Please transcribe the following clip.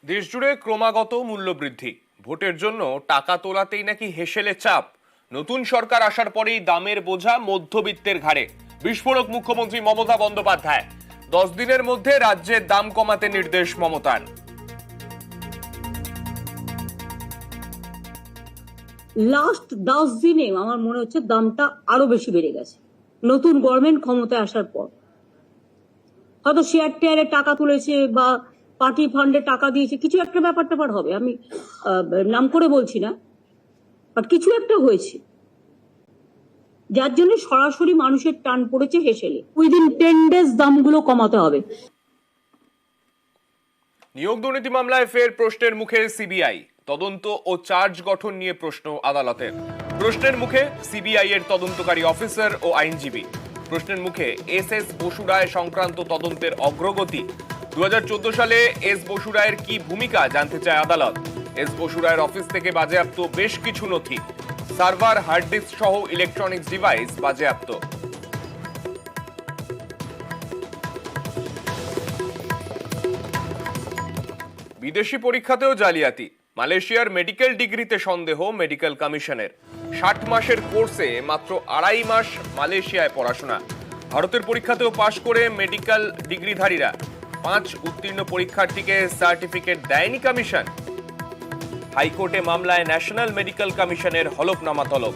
দেশজুড়ে ক্রমাগত মূল্যবৃদ্ধি, ভোটের জন্য টাকা তোলাতেই নাকি হেসেলে চাপ। নতুন সরকার আসার পরেই দামের বোঝা মধ্যবিত্তের ঘাড়ে। বিস্ফোরক মুখ্যমন্ত্রী মমতা বন্দ্যোপাধ্যায়। 10 দিনের মধ্যে রাজ্যের দাম কমাতে নির্দেশ মমতার। লাস্ট 10 দিনে আমার মনে হচ্ছে দামটা আরো বেশি বেড়ে গেছে। নতুন গভর্নমেন্ট ক্ষমতায় আসার পর হয়তো শেয়ার টেয়ারে টাকা তুলেছে বা পার্টি ফান্ডে টাকা দিয়েছে, কিছু একটা ব্যাপার হবে। আমি নাম করে বলছি না, বাট কিছু একটা হয়েছে যার জন্য সরাসরি মানুষের টান পড়েছে হেসেলে। উইদিন 10 ডেজ দামগুলো কমাতে হবে। নিয়োগ দুর্নীতি মামলায় ফের প্রশ্নের মুখে সিবিআই। তদন্ত ও চার্জ গঠন নিয়ে প্রশ্ন আদালতের। প্রশ্নের মুখে সিবিআই এর তদন্তকারী অফিসার ও আইনজীবী। প্রশ্নের মুখে এস বসু রায় সংক্রান্ত তদন্তের অগ্রগতি। 2014 সালে এস বসু রায়ের কি ভূমিকা জানতে চায় আদালত। এস বসু রায়ের অফিস থেকে বাজেয়াপ্ত বেশ কিছু নথি, সার্ভার, হার্ড ডিস্ক সহ ইলেকট্রনিক্স ডিভাইস বাজেয়াপ্ত। বিদেশি পরীক্ষাতেও জালিয়াতি। মালয়েশিয়ার মেডিকেল ডিগ্রিতে সন্দেহ মেডিকেল কমিশনের। 60 মাসের কোর্সে মাত্র 2.5 মাস মালয়েশিয়ায় পড়াশোনা। ভারতের পরীক্ষাতেও পাশ করে মেডিকেল ডিগ্রিধারীরা। 5 উত্তীর্ণ পরীক্ষার্থীকে সার্টিফিকেট দেয়নি কমিশন। হাইকোর্টে মামলায় ন্যাশনাল মেডিকেল কমিশনের হলফনামা তলব।